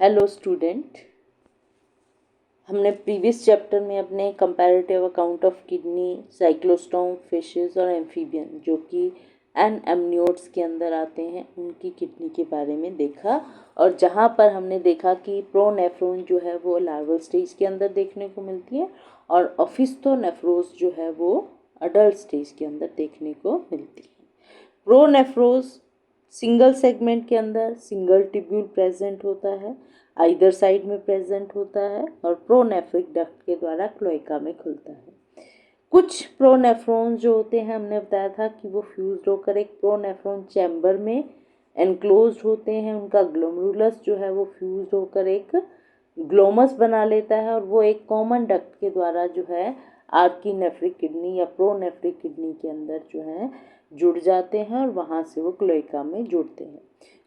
Hello student, हमने previous chapter में अपने comparative account of kidney, cyclostome, fishes और एम्फीबियन जो कि एमनियोट्स के अंदर आते हैं उनकी किडनी के बारे में देखा। और जहाँ पर हमने देखा कि प्रोनेफ्रॉन जो है वो लार्वल स्टेज के अंदर देखने को मिलती है और ऑफिस्टोनेफ्रोस जो है वो अडल्ट स्टेज के अंदर देखने को मिलती है। प्रोनेफ्रोस सिंगल सेगमेंट के अंदर सिंगल टिब्यूल प्रेजेंट होता है, आइदर साइड में प्रेजेंट होता है और प्रोनेफ्रिक डक्ट के द्वारा क्लोएका में खुलता है। कुछ प्रोनेफ्रॉन जो होते हैं, हमने बताया था कि वो फ्यूज्ड होकर एक प्रोनेफ्रॉन चैम्बर में एनक्लोज्ड होते हैं। उनका ग्लोमेरुलस जो है वो फ्यूज्ड होकर एक ग्लोमस बना लेता है और वो एक कॉमन डक्ट के द्वारा जो है आर्कीनेफ्रिक किडनी या प्रोनेफ्रिक किडनी के अंदर जो है जुड़ जाते हैं और वहाँ से वो क्लोएका में जुड़ते हैं।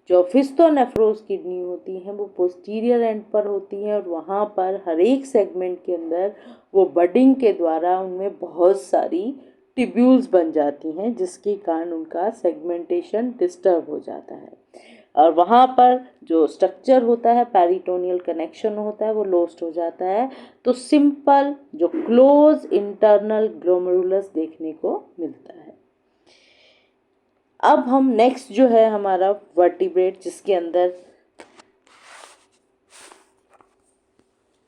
जो ऑफिस्टोनेफ्रोस किडनी होती हैं वो पोस्टीरियर एंड पर होती हैं और वहाँ पर हर एक सेगमेंट के अंदर वो बडिंग के द्वारा उनमें बहुत सारी टिब्यूल्स बन जाती हैं, जिसके कारण उनका सेगमेंटेशन डिस्टर्ब हो जाता है और वहाँ पर जो स्ट्रक्चर होता है, पेरिटोनियल कनेक्शन होता है, वो लॉस्ट हो जाता है। तो सिंपल जो क्लोज इंटरनल ग्लोमेरुलस देखने को मिलता है। अब हम नेक्स्ट जो है हमारा वर्टिब्रेट, जिसके अंदर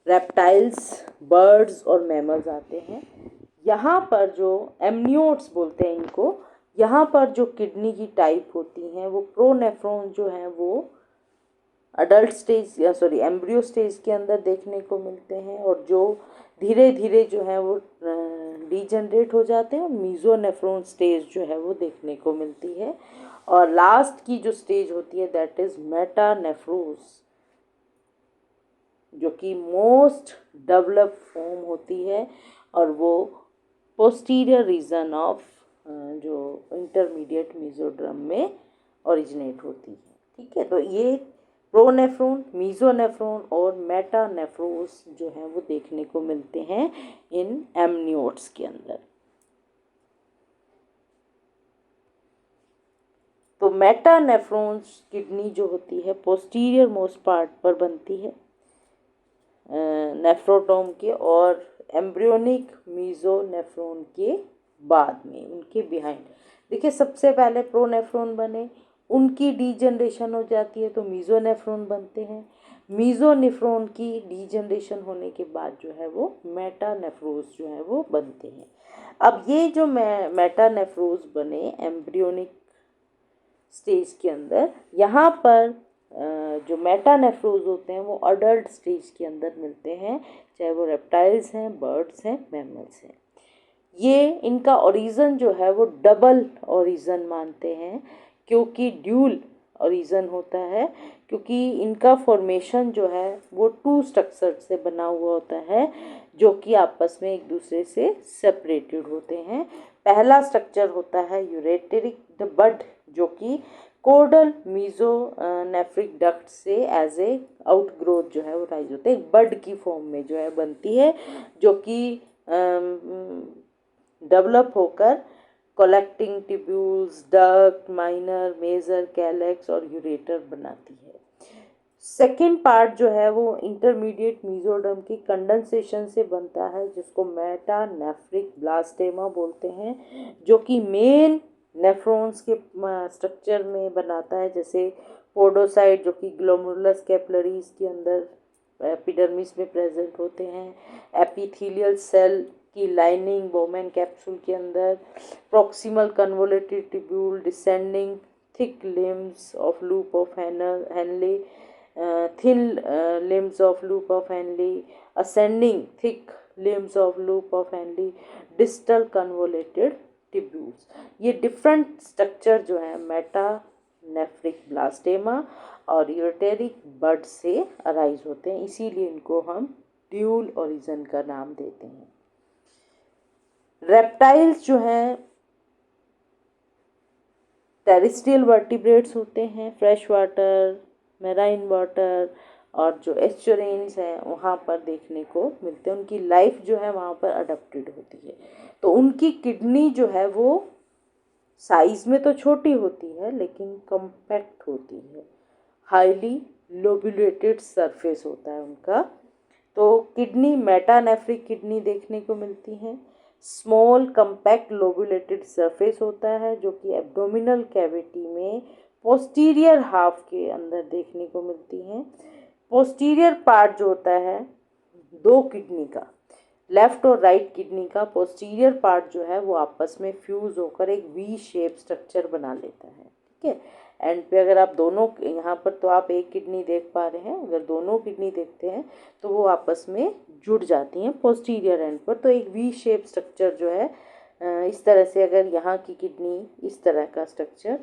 रेप्टाइल्स, बर्ड्स और मैमल्स आते हैं। यहाँ पर जो एमनियोट्स बोलते हैं इनको, यहाँ पर जो किडनी की टाइप होती हैं वो प्रोनेफ्रॉन जो हैं वो अडल्ट स्टेज एम्ब्रियो स्टेज के अंदर देखने को मिलते हैं और जो धीरे धीरे जो है वो डीजनरेट हो जाते हैं और मीजोनेफ्रॉन स्टेज जो है वो देखने को मिलती है। और लास्ट की जो स्टेज होती है दैट इज मेटानेफ्रोस, जो कि मोस्ट डेवलप फॉर्म होती है और वो पोस्टीरियर रीजन ऑफ जो इंटरमीडिएट मेसोड्रम में ओरिजिनेट होती है। ठीक है, तो ये प्रोनेफ्रॉन, मीजोनेफ्रॉन और मेटानेफ्रोस जो है वो देखने को मिलते हैं इन एमनियोट्स के अंदर। तो मेटानेफ्रॉन्स किडनी जो होती है पोस्टीरियर मोस्ट पार्ट पर बनती है नेफ्रोटोम के और एम्ब्रियोनिक मीजोनेफ्रॉन के बाद में, उनके बिहाइंड। देखिए, सबसे पहले प्रोनेफ्रॉन बने, उनकी डीजनरेशन हो जाती है तो मीजोनेफ्रॉन बनते हैं। मीजोनेफ्रॉन की डीजनरेशन होने के बाद जो है वो मेटानेफ्रोस जो है वो बनते हैं। अब ये जो मेटानेफ्रोस बने एम्ब्रियोनिक स्टेज के अंदर, यहाँ पर जो मेटानेफ्रोज होते हैं वो अडल्ट स्टेज के अंदर मिलते हैं, चाहे वो रेप्टाइल्स हैं, बर्ड्स हैं, मैमल्स हैं। ये इनका ओरिजिन जो है वो डबल ओरिजिन मानते हैं, क्योंकि ड्यूल ओरिजिन होता है, क्योंकि इनका फॉर्मेशन जो है वो टू स्ट्रक्चर से बना हुआ होता है जो कि आपस में एक दूसरे से सेपरेटेड होते हैं। पहला स्ट्रक्चर होता है यूरेटेरिक बड, जो कि कोडल मीजोनेफ्रिक डक्ट से एज ए आउटग्रोथ जो है वो राइज होते हैं, बड की फॉर्म में जो है बनती है, जो कि डेवलप होकर collecting tubules, duct, minor, major, calyx और यूरेटर बनाती है। सेकेंड पार्ट जो है वो इंटरमीडिएट मीजोडर्म की कंडेंसेशन से बनता है, जिसको मेटानेफ्रिक ब्लास्टेमा बोलते हैं, जो कि मेन नेफ्रॉन्स के स्ट्रक्चर में बनाता है, जैसे पोडोसाइट जो कि ग्लोमेरुलस कैपिलरीज के अंदर एपिडर्मिस में प्रेजेंट होते हैं, एपिथेलियल सेल की लाइनिंग बोमेन कैप्सूल के अंदर, proximal convoluted tubule, descending thick limbs of loop of Henle, thin limbs of loop of Henle, ascending thick limbs of loop of Henle, distal convoluted tubules। ये different structure जो है metanephric blastema और यूरेटेरिक बड से arise होते हैं, इसीलिए इनको हम ड्यूल ओरिजिन का नाम देते हैं। रेप्टाइल्स जो हैं टेरेस्ट्रियल वर्टिब्रेट्स होते हैं, फ्रेश वाटर, मेराइन वाटर और जो एस्चुरेंस हैं वहाँ पर देखने को मिलते हैं। उनकी लाइफ जो है वहाँ पर अडप्टेड होती है। तो उनकी किडनी जो है वो साइज में तो छोटी होती है लेकिन कम्पैक्ट होती है, हाईली लोब्यूलेटेड सरफेस होता है उनका। तो किडनी मेटानेफ्रिक किडनी देखने को मिलती है। स्मॉल कंपैक्ट लोब्यूलेटेड सरफेस होता है जो कि एब्डोमिनल कैविटी में पोस्टीरियर हाफ के अंदर देखने को मिलती हैं। पोस्टीरियर पार्ट जो होता है दो किडनी का, लेफ्ट और राइट किडनी का पोस्टीरियर पार्ट जो है वो आपस में फ्यूज होकर एक वी शेप स्ट्रक्चर बना लेता है। ठीक है, एंड पे अगर आप दोनों, यहाँ पर तो आप एक किडनी देख पा रहे हैं, अगर दोनों किडनी देखते हैं तो वो आपस में जुड़ जाती हैं पोस्टीरियर एंड पर। तो एक वी शेप स्ट्रक्चर जो है इस तरह से, अगर यहाँ की किडनी इस तरह का स्ट्रक्चर,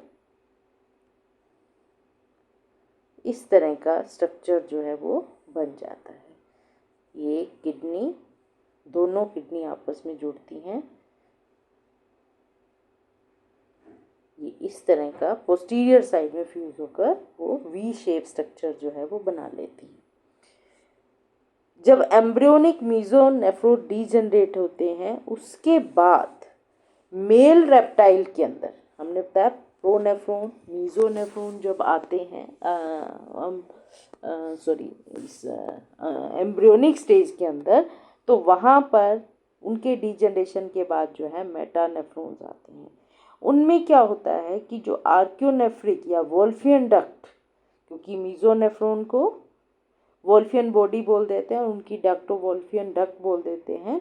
इस तरह का स्ट्रक्चर जो है वो बन जाता है। ये किडनी, दोनों किडनी आपस में जुड़ती हैं, ये इस तरह का पोस्टीरियर साइड में फ्यूज होकर वो वी शेप स्ट्रक्चर जो है वो बना लेती है। जब एम्ब्रियोनिक मीजोनेफ्रोन डीजनरेट होते हैं उसके बाद मेल रेप्टाइल के अंदर, हमने बताया प्रोनेफ्रोन मीजोनेफ्रोन जब आते हैं इस एम्ब्रियोनिक स्टेज के अंदर, तो वहाँ पर उनके डीजनरेशन के बाद जो है मेटानेफ्रॉन्स आते हैं। उनमें क्या होता है कि जो आर्कियोनेफ्रिक या वोल्फियन डक्ट, क्योंकि मीजोनेफ्रॉन को वोल्फियन बॉडी बोल देते हैं और उनकी डक्ट को वोल्फियन डक्ट बोल देते हैं,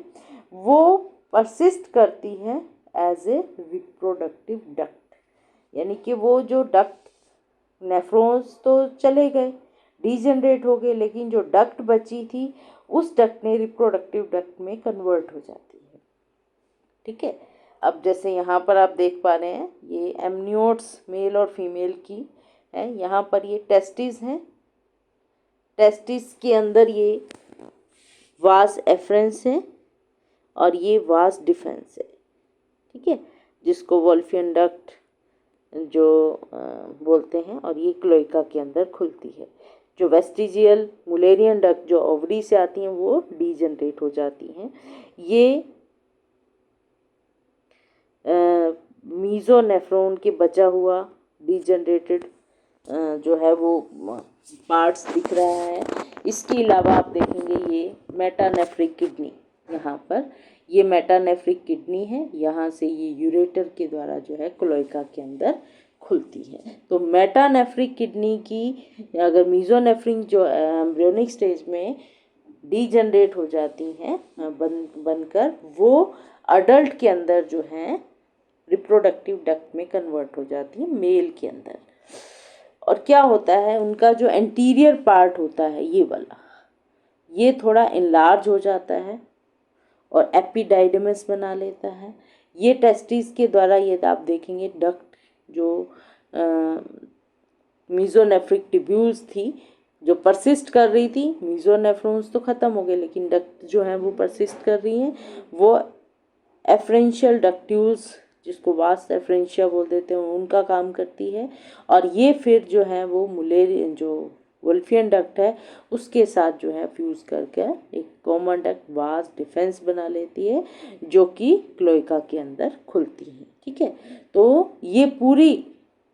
वो परसिस्ट करती है एज ए रिप्रोडक्टिव डक्ट। यानी कि वो जो डक्ट, नेफ्रॉन्स तो चले गए, डीजनरेट हो गए, लेकिन जो डक्ट बची थी उस डक्ट ने रिप्रोडक्टिव डक्ट में कन्वर्ट हो जाती है। ठीक है, अब जैसे यहाँ पर आप देख पा रहे हैं ये एमनियोट्स मेल और फीमेल की है। यहाँ पर ये टेस्टिस हैं, टेस्टिस के अंदर ये वास एफरेंस है और ये वास डिफेंस है। ठीक है, जिसको वोल्फियन डक्ट जो बोलते हैं, और ये क्लोइका के अंदर खुलती है। जो वेस्टिजियल मुलेरियन डक्ट जो ओवरी से आती हैं वो डीजनरेट हो जाती हैं। ये मीजोनेफ्रॉन के बचा हुआ डीजनरेटेड जो है वो पार्ट्स दिख रहा है। इसके अलावा आप देखेंगे ये मेटानेफ्रिक किडनी, यहाँ पर ये मेटानेफ्रिक किडनी है, यहाँ से ये यूरेटर के द्वारा जो है क्लोइका के अंदर खुलती है। तो मेटानेफ्रिक किडनी की अगर मीजोनेफ्रिक जो एम्ब्रियोनिक स्टेज में डीजनरेट हो जाती हैं बनकर, वो अडल्ट के अंदर जो है रिप्रोडक्टिव डक्ट में कन्वर्ट हो जाती है मेल के अंदर। और क्या होता है, उनका जो एंटीरियर पार्ट होता है ये वाला, ये थोड़ा इनलार्ज हो जाता है और एपिडाइडमस बना लेता है। ये टेस्टिस के द्वारा, ये आप देखेंगे डक्ट जो मीजोनेफ्रिक ट्यूब्यूल्स थी जो परसिस्ट कर रही थी, मीजोनेफ्रॉन्स तो ख़त्म हो गए लेकिन डक्ट जो है वो परसिस्ट कर रही हैं, वो एफरेंशियल डक्ट्यूल्स जिसको वास्ट एफरेंशिया बोल देते हैं उनका काम करती है। और ये फिर जो है वो मुलेरियन जो वोल्फियन डक्ट है उसके साथ जो है फ्यूज़ करके एक कॉमन डक्ट वास्ट डिफेंस बना लेती है जो कि क्लोइका के अंदर खुलती है। ठीक है, तो ये पूरी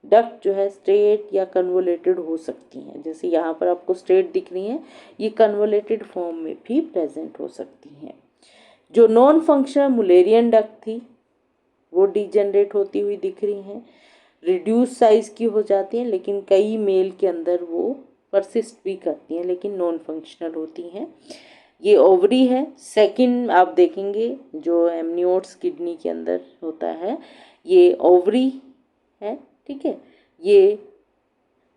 डक्ट जो है स्ट्रेट या कन्वोलेटेड हो सकती हैं। जैसे यहाँ पर आपको स्ट्रेट दिख रही हैं, ये कन्वोलेटेड फॉर्म में भी प्रेजेंट हो सकती हैं। जो नॉन फंक्शनल मुलेरियन डक्ट थी वो डीजनरेट होती हुई दिख रही हैं, रिड्यूस साइज की हो जाती हैं, लेकिन कई मेल के अंदर वो परसिस्ट भी करती हैं लेकिन नॉन फंक्शनल होती हैं। ये ओवरी है। सेकंड आप देखेंगे जो एमनियोट्स किडनी के अंदर होता है ये ओवरी है। ठीक है, ये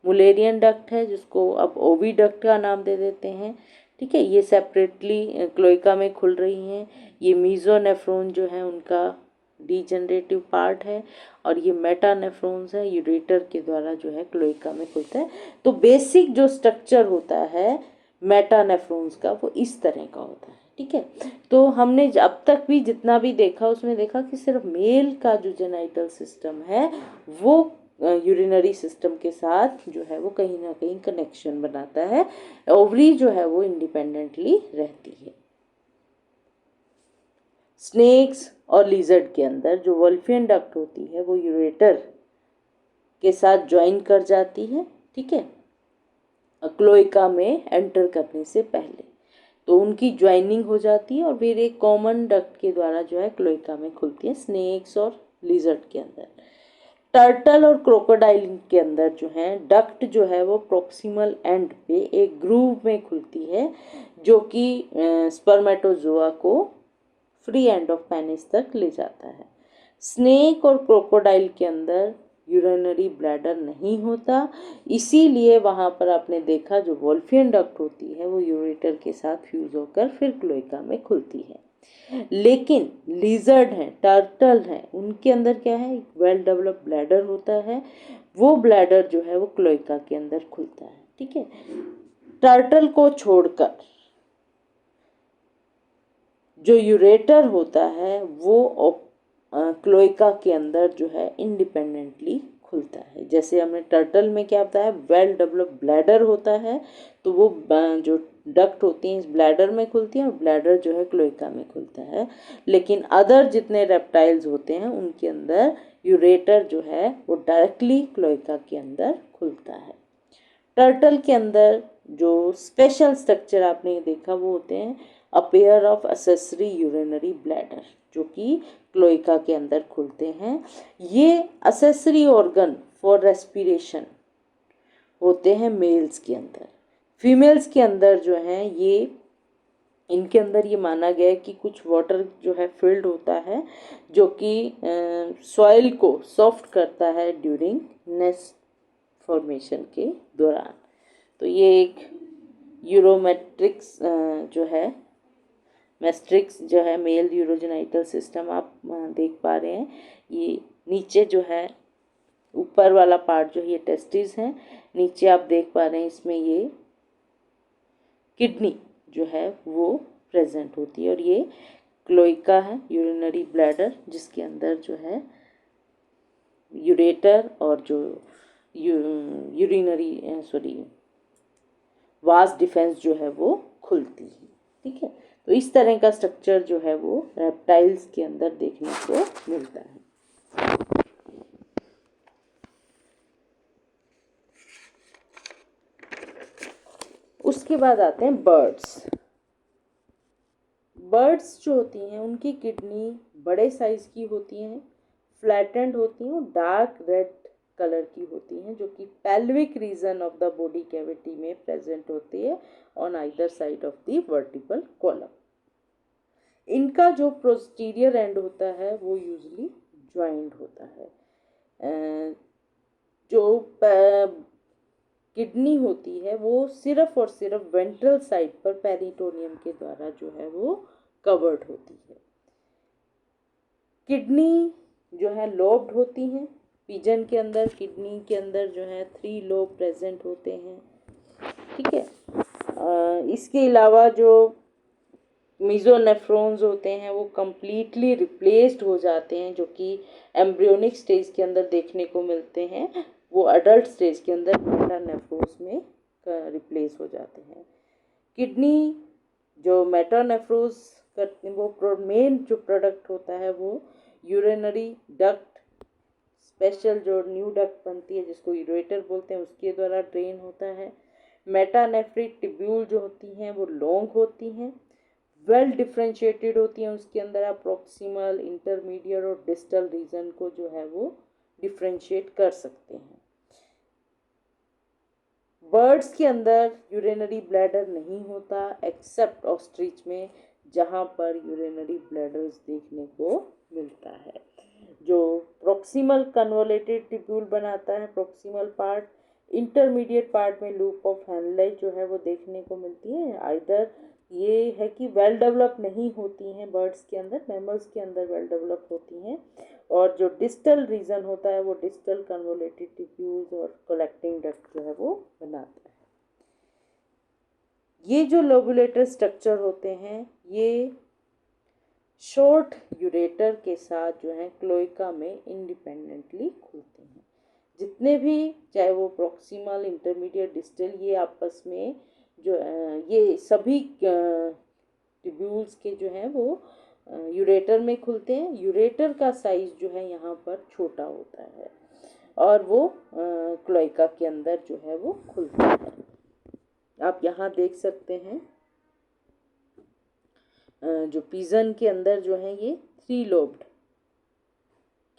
मुलेरियन डक्ट है जिसको अब ओवी डक्ट का नाम दे देते हैं। ठीक है, ये सेपरेटली क्लोइका में खुल रही हैं। ये मीजोनेफ्रॉन जो है उनका डीजनरेटिव पार्ट है और ये मेटानेफ्रॉन्स है, यूरेटर के द्वारा जो है क्लोइका में खुलता है। तो बेसिक जो स्ट्रक्चर होता है मेटानेफ्रॉन्स का वो इस तरह का होता है। ठीक है, तो हमने अब तक भी जितना भी देखा उसमें देखा कि सिर्फ मेल का जो जेनाइटल सिस्टम है वो यूरिनरी सिस्टम के साथ जो है वो कहीं ना कहीं कनेक्शन बनाता है। ओवरी जो है वो इंडिपेंडेंटली रहती है। स्नेक्स और लिजर्ड के अंदर जो वोल्फियन डक्ट होती है वो यूरेटर के साथ ज्वाइन कर जाती है। ठीक है, क्लोएका में एंटर करने से पहले। तो उनकी ज्वाइनिंग हो जाती है और फिर एक कॉमन डक्ट के द्वारा जो है क्लोएका में खुलती है स्नेक्स और लिजर्ड के अंदर। टर्टल और क्रोकोडाइल के अंदर जो है डक्ट जो है वो प्रॉक्सिमल एंड पे एक ग्रूव में खुलती है जो कि स्पर्मेटोजोआ को फ्री एंड ऑफ पेनिस तक ले जाता है। स्नेक और क्रोकोडाइल के अंदर यूरिनरी ब्लैडर नहीं होता, इसीलिए वहाँ पर आपने देखा जो वोल्फियन डक्ट होती है वो यूरेटर के साथ फ्यूज होकर फिर क्लोएका में खुलती है। लेकिन लिजर्ड हैं, टर्टल हैं, उनके अंदर क्या है, एक वेल डेवलप्ड ब्लैडर होता है, वो ब्लैडर जो है वो क्लोएका के अंदर खुलता है। ठीक है, टर्टल को छोड़कर जो यूरेटर होता है वो क्लोएका के अंदर जो है इंडिपेंडेंटली खुलता है। जैसे हमने टर्टल में क्या होता है, वेल डेवलप्ड ब्लैडर होता है, तो वो जो डक्ट होती हैं इस ब्लैडर में खुलती हैं और ब्लैडर जो है क्लोएका में खुलता है। लेकिन अदर जितने रेप्टाइल्स होते हैं उनके अंदर यूरेटर जो है वो डायरेक्टली क्लोएका के अंदर खुलता है। टर्टल के अंदर जो स्पेशल स्ट्रक्चर आपने देखा वो होते हैं a pair of accessory urinary bladder, जो कि क्लोएका के अंदर खुलते हैं। ये एक्सेसरी ऑर्गन फॉर रेस्पिरेशन होते हैं मेल्स के अंदर। फीमेल्स के अंदर जो हैं ये इनके अंदर ये माना गया है कि कुछ वाटर जो है फिल्ड होता है जो कि सॉइल को सॉफ्ट करता है ड्यूरिंग नेस्ट फॉर्मेशन के दौरान। तो ये एक यूरोमेट्रिक्स जो है मैस्ट्रिक्स जो है मेल यूरोजेनाइटल सिस्टम आप देख पा रहे हैं। ये नीचे जो है ऊपर वाला पार्ट जो है ये टेस्टिस है, नीचे आप देख पा रहे हैं इसमें ये किडनी जो है वो प्रेजेंट होती है और ये क्लोएका है यूरिनरी ब्लैडर जिसके अंदर जो है यूरेटर और जो यूरिनरी वास डिफेंस जो है वो खुलती है। ठीक है, तो इस तरह का स्ट्रक्चर जो है वो रेप्टाइल्स के अंदर देखने को मिलता है। उसके बाद आते हैं बर्ड्स। बर्ड्स जो होती हैं उनकी किडनी बड़े साइज की होती हैं, फ्लैटेंड होती हैं और डार्क रेड कलर की होती हैं, जो कि pelvic region of the body cavity में प्रेजेंट होती है on either side of the vertical column. इनका जो पोस्टीरियर एंड होता है वो यूजली ज्वाइंट होता है। जो किडनी होती है वो सिर्फ और सिर्फ वेंट्रल साइड पर पेरिटोनियम के द्वारा जो है वो कवर्ड होती है। किडनी जो है लोब्ड होती हैं, पिजन के अंदर किडनी के अंदर जो है 3 लोब प्रेजेंट होते हैं। ठीक है, इसके अलावा जो मीजोनेफ्रॉन्स होते हैं वो कम्प्लीटली रिप्लेस्ड हो जाते हैं, जो कि एम्ब्रियोनिक स्टेज के अंदर देखने को मिलते हैं, वो अडल्ट स्टेज के अंदर मेटानेफ्रोस में रिप्लेस हो जाते हैं। किडनी जो मेटानेफ्रोस करते हैं वो मेन जो प्रोडक्ट होता है वो यूरिनरी डक्ट, स्पेशल जो न्यू डक्ट बनती है जिसको यूरेटर बोलते हैं उसके द्वारा ड्रेन होता है। मेटानेफ्रिक टिब्यूल जो होती हैं वो लॉन्ग होती हैं, वेल डिफ्रेंशिएटेड होती हैं, उसके अंदर आप प्रॉक्सिमल, इंटरमीडिएट और डिस्टल रीजन को जो है वो डिफ्रेंशिएट कर सकते हैं। बर्ड्स के अंदर यूरिनरी ब्लैडर नहीं होता एक्सेप्ट ऑस्ट्रिच में, जहाँ पर यूरिनरी ब्लैडर्स देखने को मिलता है। जो प्रॉक्सिमल कन्वोलेटेड टिब्यूल बनाता है प्रॉक्सिमल पार्ट, इंटरमीडिएट पार्ट में लूप ऑफ हेनले जो है वो देखने को मिलती है। आइदर ये है कि वेल डेवलप नहीं होती हैं बर्ड्स के अंदर, मैमल्स के अंदर वेल डेवलप होती हैं, और जो डिस्टल रीजन होता है वो डिस्टल कन्वोलेटेड टिब्यूल्स और कलेक्टिंग डक्ट जो है वो बनाता है। ये जो लोबुलेटर स्ट्रक्चर होते हैं ये शॉर्ट यूरेटर के साथ जो है क्लोएका में इंडिपेंडेंटली खुलते हैं। जितने भी चाहे वो प्रॉक्सिमल, इंटरमीडिएट, डिस्टल, ये आपस में जो ये सभी ट्यूब्यूल्स के जो हैं वो यूरेटर में खुलते हैं। यूरेटर का साइज जो है यहाँ पर छोटा होता है और वो क्लोएका के अंदर जो है वो खुलता है। आप यहाँ देख सकते हैं जो पिजन के अंदर जो है ये 3 लोब्ड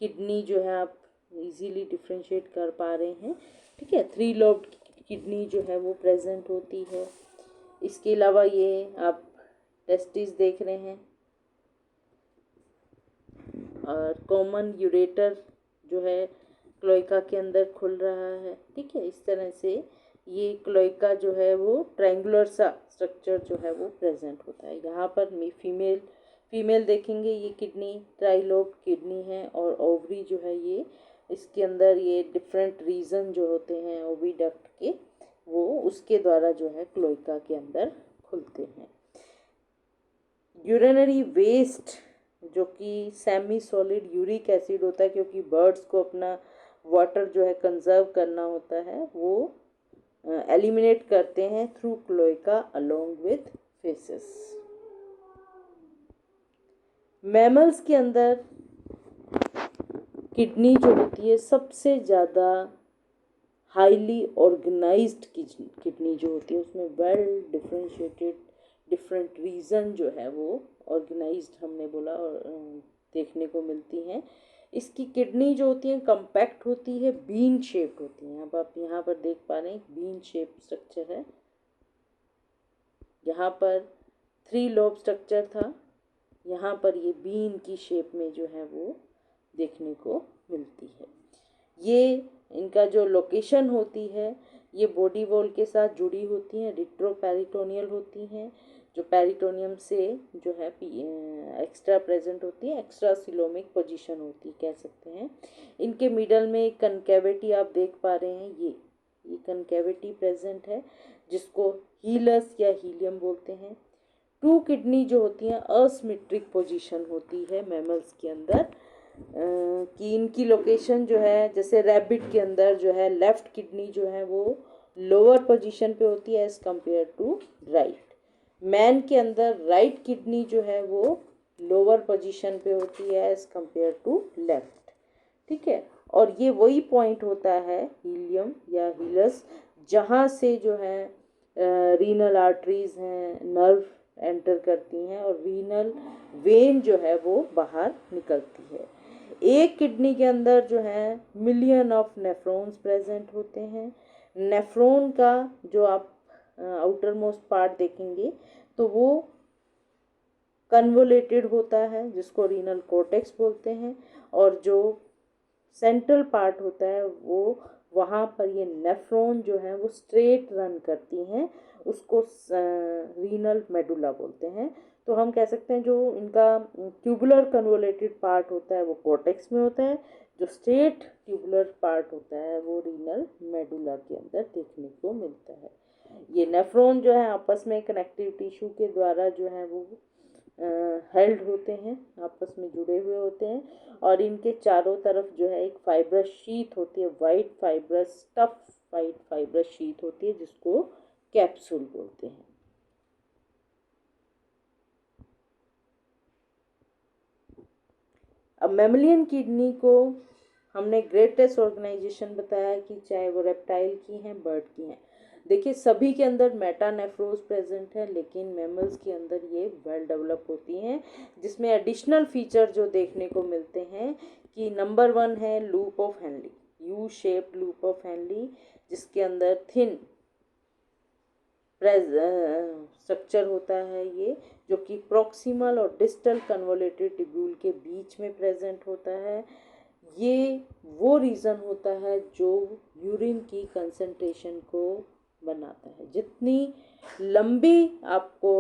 किडनी जो है आप इजीली डिफ्रेंशिएट कर पा रहे हैं। ठीक है, 3 लोब्ड किडनी जो है वो प्रेजेंट होती है। इसके अलावा ये आप टेस्टिस देख रहे हैं और कॉमन यूरेटर जो है क्लोएका के अंदर खुल रहा है। ठीक है, इस तरह से ये क्लोएका जो है वो ट्रायंगुलर सा स्ट्रक्चर जो है वो प्रेजेंट होता है। यहाँ पर फीमेल देखेंगे, ये किडनी ट्राइलोब किडनी है और ओवरी जो है ये इसके अंदर ये डिफरेंट रीजन जो होते हैं ओविडक्ट के, वो उसके द्वारा जो है क्लोएका के अंदर खुलते हैं। यूरिनरी वेस्ट जो कि सेमी सॉलिड यूरिक एसिड होता है, क्योंकि बर्ड्स को अपना वाटर जो है कंजर्व करना होता है, वो एलिमिनेट करते हैं through cloaca along with faces. Mammals के अंदर किडनी जो होती है सबसे ज़्यादा हाईली ऑर्गेनाइज्ड किडनी जो होती है, उसमें वेल डिफरेंशिएटेड डिफरेंट रीजन जो है वो ऑर्गेनाइज्ड हमने बोला और देखने को मिलती हैं। इसकी किडनी जो होती है कम्पैक्ट होती है, बीन शेप्ड होती हैं। अब आप यहाँ पर देख पा रहे हैं बीन शेप स्ट्रक्चर है। यहाँ पर 3 लोब स्ट्रक्चर था, यहाँ पर ये बीन की शेप में जो है वो देखने को मिलती है। ये इनका जो लोकेशन होती है ये बॉडी वॉल के साथ जुड़ी होती हैं, रिट्रोपेरिटोनियल होती हैं, जो पेरिटोनियम से जो है एक्स्ट्रा प्रेजेंट होती है, एक्स्ट्रा सिलोमिक पोजीशन होती कह सकते हैं। इनके मिडल में एक कनकेविटी आप देख पा रहे हैं, ये कनकेविटी प्रेजेंट है जिसको हीलस या हीलियम बोलते हैं। 2 किडनी जो होती हैं असिमेट्रिक पोजीशन होती है मैमल्स के अंदर, कि इनकी लोकेशन जो है जैसे रैबिट के अंदर जो है लेफ्ट किडनी जो है वो लोअर पोजीशन पे होती है as compare to right. Man के अंदर राइट किडनी जो है वो लोअर पोजीशन पे होती है एज कंपेयर टू लेफ्ट। ठीक है, और ये वही पॉइंट होता है हीलियम या हीलस जहाँ से जो है रीनल आर्टरीज हैं, नर्व एंटर करती हैं और रीनल वेन जो है वो बाहर निकलती है। एक किडनी के अंदर जो है मिलियन ऑफ नेफ्रॉन्स प्रेजेंट होते हैं। नेफ्रॉन का जो आप आउटर मोस्ट पार्ट देखेंगे तो वो कन्वोलेटेड होता है जिसको रीनल कॉर्टेक्स बोलते हैं, और जो सेंट्रल पार्ट होता है वो वहाँ पर ये नेफ्रॉन जो है वो स्ट्रेट रन करती हैं, उसको रीनल मेडुला बोलते हैं। तो हम कह सकते हैं जो इनका ट्यूबुलर कन्वोलेटेड पार्ट होता है वो कॉर्टेक्स में होता है, जो स्ट्रेट ट्यूबुलर पार्ट होता है वो रीनल मेडुला के अंदर देखने को मिलता है। ये नेफ्रॉन जो है आपस में कनेक्टिव टिश्यू के द्वारा जो है वो हेल्ड होते हैं, आपस में जुड़े हुए होते हैं, और इनके चारों तरफ जो है एक फाइब्रस शीथ होती है, white fibrous tough white fibrous sheath होती है जिसको कैप्सूल बोलते हैं। अब मैमलियन किडनी को हमने ग्रेटेस्ट ऑर्गेनाइजेशन बताया कि चाहे वो रेप्टाइल की हैं बर्ड की हैं। देखिए सभी के अंदर मेटानेफ्रोज प्रेजेंट है, लेकिन मैमल्स के अंदर ये वेल डेवलप होती हैं, जिसमें एडिशनल फीचर जो देखने को मिलते हैं कि नंबर 1 है loop of Henley, U shaped loop of Henley, जिसके अंदर थिन स्ट्रक्चर होता है ये, जो कि प्रॉक्सिमल और डिस्टल कन्वोलेटेड ट्यूब्यूल के बीच में प्रेजेंट होता है। ये वो रीज़न होता है जो यूरिन की कंसंट्रेशन को बनाता है। जितनी लंबी आपको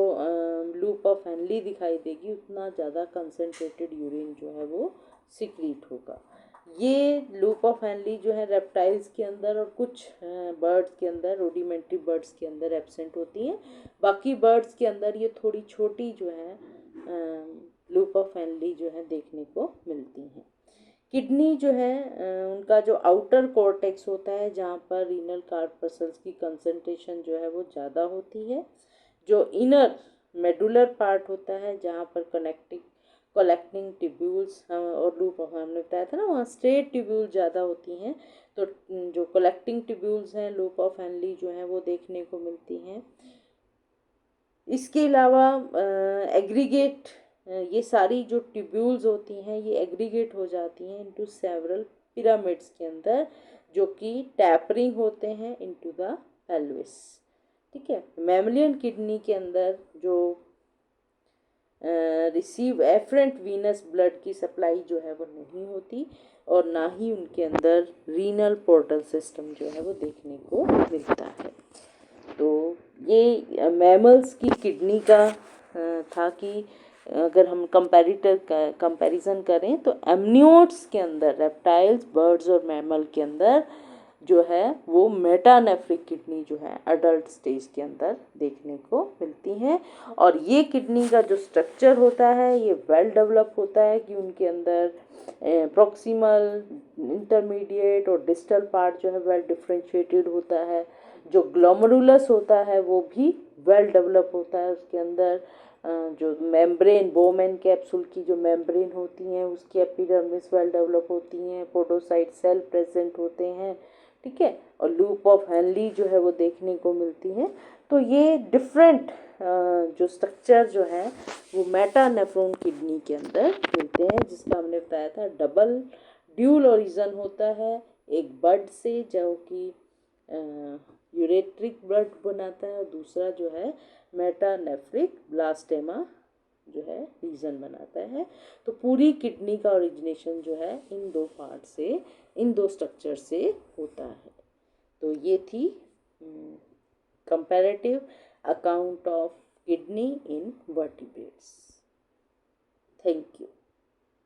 लूप ऑफ हेनली दिखाई देगी उतना ज़्यादा कंसंट्रेटेड यूरिन जो है वो सिक्रीट होगा। ये लूप ऑफ हेनली जो है रेप्टाइल्स के अंदर और कुछ बर्ड्स के अंदर, रूडिमेंट्री बर्ड्स के अंदर एब्सेंट होती हैं। बाकी बर्ड्स के अंदर ये थोड़ी छोटी जो है लूप ऑफ हेनली जो है देखने को मिलती हैं। किडनी जो है उनका जो आउटर कॉर्टेक्स होता है जहाँ पर रीनल कार्पसल्स की कंसंट्रेशन जो है वो ज़्यादा होती है। जो इनर मेडुलर पार्ट होता है जहाँ पर कलेक्टिंग ट्यूब्यूल्स, और लूप ऑफ, हमने बताया था ना वहाँ स्ट्रेट ट्यूब्यूल ज़्यादा होती हैं, तो जो कलेक्टिंग ट्यूब्यूल्स हैं लूप ऑफ हेनली जो हैं वो देखने को मिलती हैं। इसके अलावा एग्रीगेट, ये सारी जो ट्यूब्यूल्स होती हैं ये एग्रीगेट हो जाती हैं इनटू सेवरल पिरामिड्स के अंदर, जो कि टैपरिंग होते हैं इनटू द पेल्विस। ठीक है, मैमलियन किडनी के अंदर जो रिसीव एफरेंट वीनस ब्लड की सप्लाई जो है वो नहीं होती, और ना ही उनके अंदर रीनल पोर्टल सिस्टम जो है वो देखने को मिलता है। तो ये मैमल्स की किडनी का था कि अगर हम कंपैरिजन करें तो एमनियोट्स के अंदर, रेप्टाइल्स, बर्ड्स और मैमल के अंदर जो है वो मेटानेफ्रिक किडनी जो है अडल्ट स्टेज के अंदर देखने को मिलती हैं। और ये किडनी का जो स्ट्रक्चर होता है ये वेल डेवलप होता है कि उनके अंदर प्रॉक्सिमल, इंटरमीडिएट और डिस्टल पार्ट जो है वेल डिफ्रेंशिएटेड होता है। जो ग्लोमेरुलस होता है वो भी वेल डेवलप होता है, उसके अंदर जो मेम्ब्रेन, बोमेन कैप्सूल की जो मेम्ब्रेन होती हैं उसकी एपिडर्मिस वेल डेवलप होती हैं, पोडोसाइट सेल प्रेजेंट होते हैं। ठीक है, और लूप ऑफ हेनली जो है वो देखने को मिलती हैं। तो ये डिफरेंट जो स्ट्रक्चर जो है वो मेटानेफ्रॉन किडनी के अंदर मिलते हैं, जिसका हमने बताया था डबल ड्यूल ओरिजिन होता है, एक बड से जो कि यूरेट्रिक ब्लड बनाता है, और दूसरा जो है मेटानेफ्रिक ब्लास्टेमा जो है रीजन बनाता है। तो पूरी किडनी का ओरिजिनेशन जो है इन दो पार्ट से, इन दो स्ट्रक्चर से होता है। तो ये थी comparative account of kidney in vertebrates. Thank you.